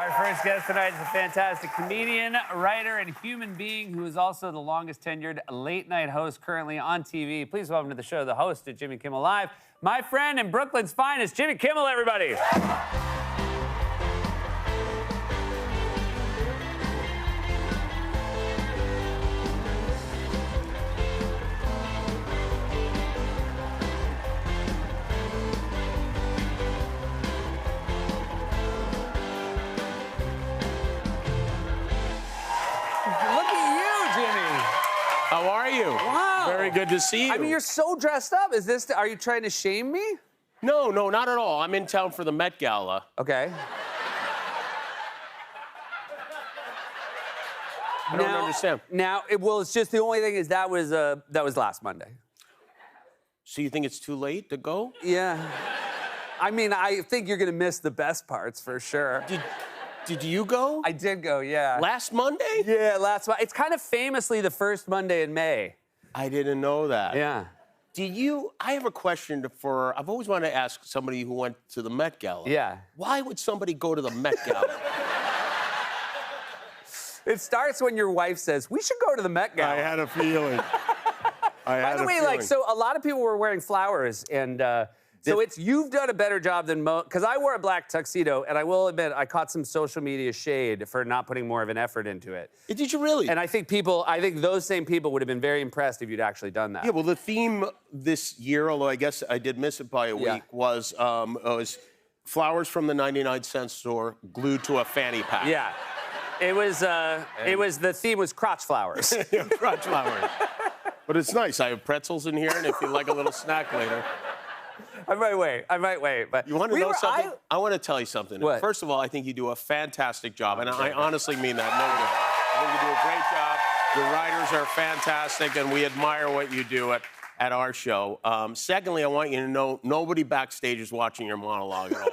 Our first guest tonight is a fantastic comedian, writer, and human being who is also the longest tenured late-night host currently on TV. Please welcome to the show the host of Jimmy Kimmel Live, my friend and Brooklyn's finest, Jimmy Kimmel, everybody. How are you? Wow. Very good to see you. I mean, you're so dressed up. Are you trying to shame me? No, not at all. I'm in town for the Met Gala. Okay. I don't understand. It's just the only thing is that was last Monday. So you think it's too late to go? Yeah. I mean, I think you're gonna miss the best parts for sure. Did you go? I did go, yeah. Last Monday? Yeah, last Monday. It's kind of famously the first Monday in May. I didn't know that. Yeah. I have a question I've always wanted to ask somebody who went to the Met Gala. Yeah. Why would somebody go to the Met Gala? It starts when your wife says, we should go to the Met Gala. I had a feeling. By the way, so a lot of people were wearing flowers, and you've done a better job than most, because I wore a black tuxedo, and I will admit, I caught some social media shade for not putting more of an effort into it. Did you really? And I think those same people would have been very impressed if you'd actually done that. Yeah, well, the theme this year, although I guess I did miss it by a week, was flowers from the 99-cent store glued to a fanny pack. Yeah. The theme was crotch flowers. Yeah, crotch flowers. But it's nice. I have pretzels in here, and if you like a little snack later. I might wait. But you want to know something? I want to tell you something. What? First of all, I think you do a fantastic job, and I honestly mean that. No, I think you do a great job. Your writers are fantastic, and we admire what you do at our show. Secondly, I want you to know nobody backstage is watching your monologue at all.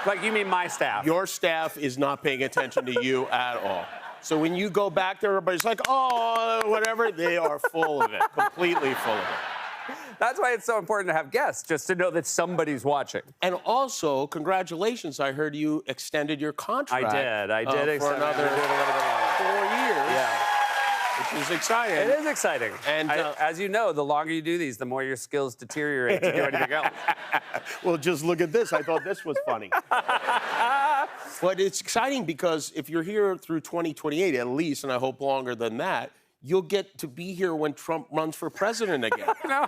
Like, you mean my staff? Your staff is not paying attention to you at all. So when you go back there, everybody's like, oh, whatever. They are full of it, completely full of it. That's why it's so important to have guests, just to know that somebody's watching. And also, congratulations, I heard you extended your contract. I did for another 4 years. Yeah. Which is exciting. It is exciting. And as you know, the longer you do these, the more your skills deteriorate to do anything else. Well, just look at this. I thought this was funny. But it's exciting because if you're here through 2028 at least, and I hope longer than that, you'll get to be here when Trump runs for president again. No.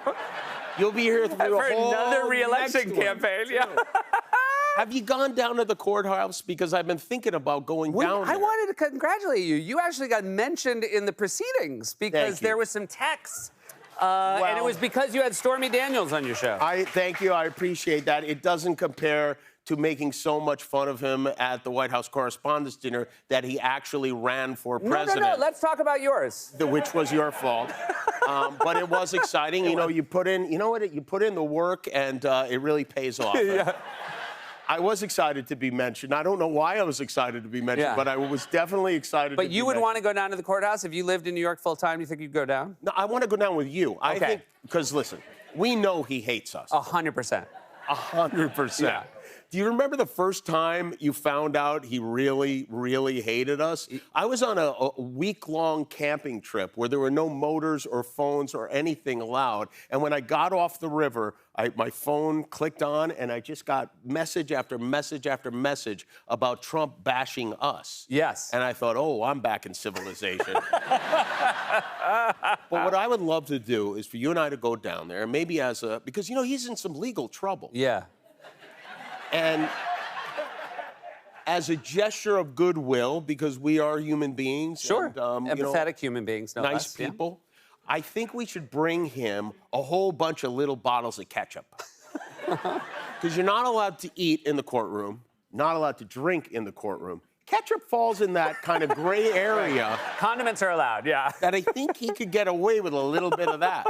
You'll be here through for another re-election campaign. Yeah. Have you gone down to the courthouse? Because I've been thinking about going down there. I wanted to congratulate you. You actually got mentioned in the proceedings because there was some texts. And it was because you had Stormy Daniels on your show. Thank you. I appreciate that. It doesn't compare to making so much fun of him at the White House Correspondents' Dinner that he actually ran for president. No. Let's talk about yours. Which was your fault. But it was exciting. You put in the work, and it really pays off. Yeah. I was excited to be mentioned. I don't know why I was excited to be mentioned, but I was definitely excited to be mentioned. But you would want to go down to the courthouse? If you lived in New York full time, you think you'd go down? No, I want to go down with you. I think, because listen, we know he hates us. 100%. 100%. Yeah. Do you remember the first time you found out he really, really hated us? I was on a week-long camping trip where there were no motors or phones or anything allowed. And when I got off the river, my phone clicked on, and I just got message after message after message about Trump bashing us. Yes. And I thought, oh, I'm back in civilization. But what I would love to do is for you and I to go down there, maybe because, he's in some legal trouble. Yeah. And as a gesture of goodwill, because we are human beings. Sure. And, empathetic human beings, no nice less. people. Yeah. I think we should bring him a whole bunch of little bottles of ketchup. Because you're not allowed to eat in the courtroom, not allowed to drink in the courtroom. Ketchup falls in that kind of gray area. Condiments are allowed, yeah. That I think he could get away with a little bit of that.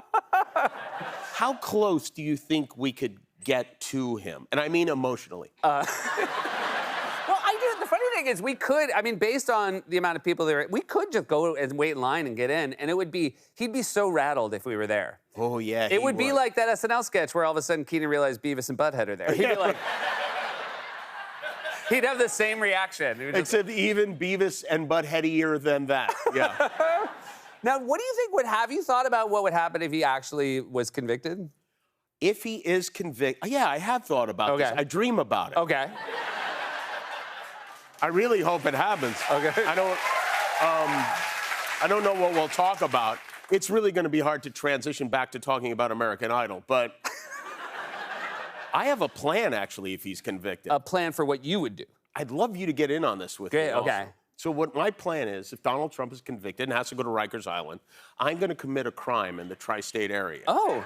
How close do you think we could get to him? And I mean emotionally. The funny thing is, we could, based on the amount of people there, we could just go and wait in line and get in, and he'd be so rattled if we were there. Oh, yeah, It would be like that SNL sketch where all of a sudden Keenan realized Beavis and Butthead are there. He'd be like... He'd have the same reaction. Except even Beavis and Buttheadier than that. Yeah. Now, what do you think would have you thought about what would happen if he actually was convicted? If he is convicted, yeah, I have thought about this. I dream about it. Okay. I really hope it happens. Okay. I don't know what we'll talk about. It's really going to be hard to transition back to talking about American Idol, but I have a plan, actually, if he's convicted. A plan for what you would do. I'd love you to get in on this with me. Okay. Also. So what my plan is, if Donald Trump is convicted and has to go to Rikers Island, I'm going to commit a crime in the tri-state area. Oh.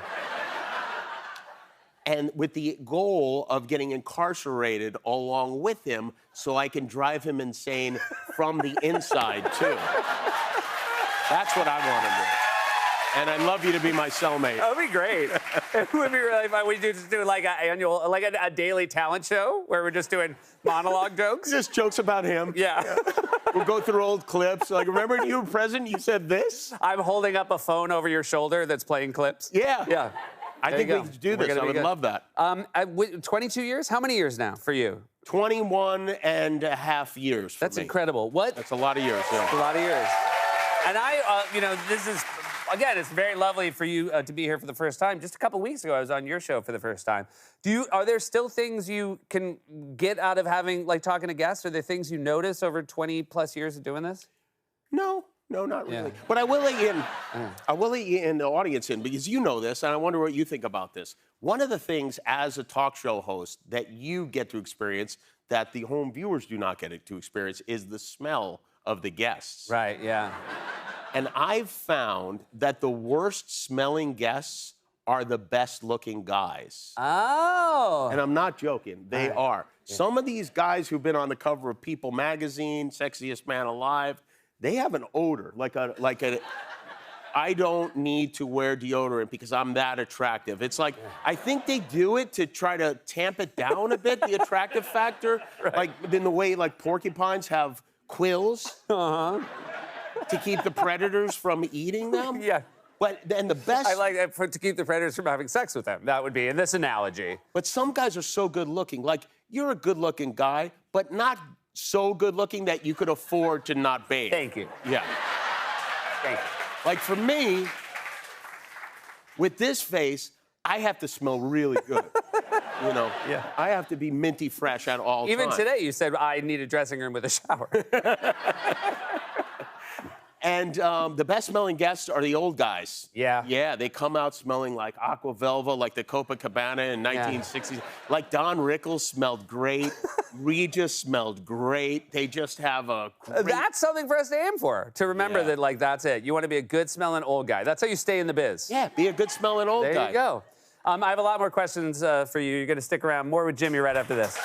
And with the goal of getting incarcerated along with him so I can drive him insane from the inside, too. That's what I want to do. And I'd love you to be my cellmate. That would be great. It would be really fun. We just do like a daily talent show where we're just doing monologue jokes. Just jokes about him. Yeah. We'll go through old clips. Like, remember when you were president, you said this? I'm holding up a phone over your shoulder that's playing clips. Yeah. Yeah. I think we could do this. I would love that. 22 years? How many years now for you? 21 and a half years for That's me. incredible. What? That's a lot of years, yeah. A lot of years. And this is, again, it's very lovely for you to be here for the first time. Just a couple weeks ago, I was on your show for the first time. Are there still things you can get out of talking to guests? Are there things you notice over 20 plus years of doing this? No, not really. But I will let you in. I will let you in the audience in because you know this, and I wonder what you think about this. One of the things as a talk show host that you get to experience that the home viewers do not get to experience is the smell of the guests. Right, yeah. And I've found that the worst smelling guests are the best looking guys. Oh. And I'm not joking. They are. Yeah. Some of these guys who've been on the cover of People magazine, Sexiest Man Alive, they have an odor, like a I don't need to wear deodorant because I'm that attractive. It's like, I think they do it to try to tamp it down a bit, the attractive factor. Right. Like in the way like porcupines have quills to keep the predators from eating them. Yeah. But then the best... I like that to keep the predators from having sex with them. That would be in this analogy. But some guys are so good looking. Like, you're a good looking guy, but not so good looking that you could afford to not bathe. Thank you. Yeah. Thank you. Like for me, with this face, I have to smell really good. You know? Yeah. I have to be minty fresh at all times. Even today, you said, I need a dressing room with a shower. And the best smelling guests are the old guys. Yeah. Yeah, they come out smelling like Aqua Velva, like the Copacabana in 1960s. Yeah. Like Don Rickles smelled great. Regis smelled great. They just have a great... That's something for us to aim for, to remember that, like, that's it. You want to be a good smelling old guy. That's how you stay in the biz. Yeah, be a good smelling old guy. There you go. I have a lot more questions for you. You're going to stick around. More with Jimmy right after this.